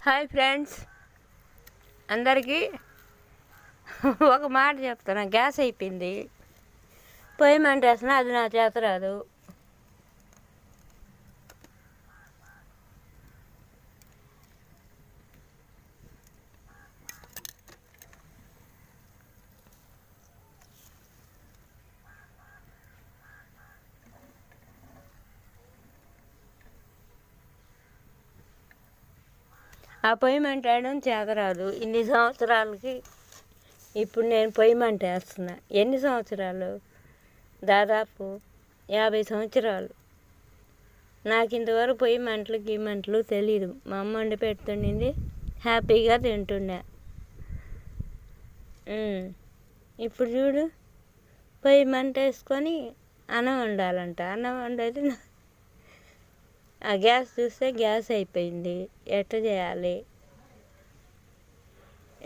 Hi friends అందరికీ ఒక మాట చెప్తాను. గ్యాస్ అయిపోయింది, పొయ్యి మంటేస్తున్నా, అది నా చేత రాదు. ఆ పొయ్యి మంట వేయడం చేత రాదు. ఇన్ని సంవత్సరాలకి ఇప్పుడు నేను పొయ్యి మంట వేస్తున్నా. ఎన్ని సంవత్సరాలు? దాదాపు 50 సంవత్సరాలు. నాకు ఇంతవరకు పొయ్యి మంటలు గీ మంటలు తెలీదు. మా అమ్మ వండి పెడుతుండింది, హ్యాపీగా తింటుండే. ఇప్పుడు చూడు, పొయ్యి మంట వేసుకొని అన్నం వండాలంట. అన్నం వండేది ఆ గ్యాస్ చూస్తే గ్యాస్ అయిపోయింది. ఎట్ట చేయాలి?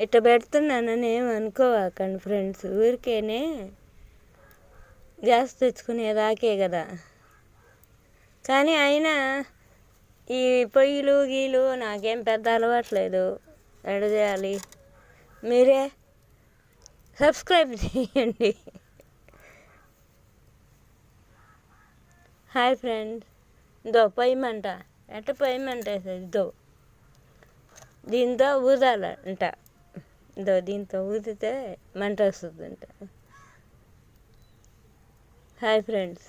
ఇట్ట పెడుతున్నానని ఏమనుకోవాకండి ఫ్రెండ్స్. ఊరికేనే గ్యాస్ తెచ్చుకునేదాకే కదా. కానీ అయినా ఈ పొయ్యిలు గీలు నాకేం పెద్ద అలవాట్లేదు. ఎట్ట చేయాలి? మీరే సబ్స్క్రైబ్ చేయండి. హాయ్ ఫ్రెండ్స్, ఇదో పొయ్యి మంట. ఎట్ట పొయ్యి మంట వేసేది? దీంతో ఊదాలంట. దీంతో ఊదితే మంట వస్తుందంట. హాయ్ ఫ్రెండ్స్,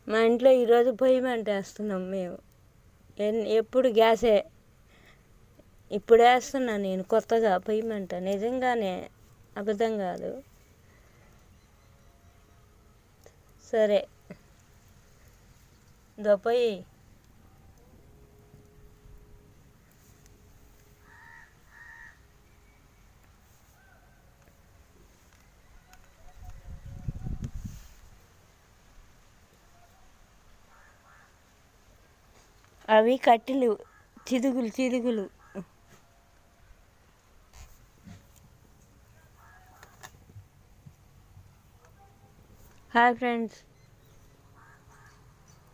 మా ఇంట్లో ఈరోజు పొయ్యి మంట వేస్తున్నాం మేము. ఎప్పుడు గ్యాసే. ఇప్పుడు వేస్తున్నా నేను కొత్తగా పొయ్యి మంట. నిజంగానే, అబద్ధం కాదు. సరే, పొయ్యి. అవి కట్టెలు, చిదుగులు. Hi friends,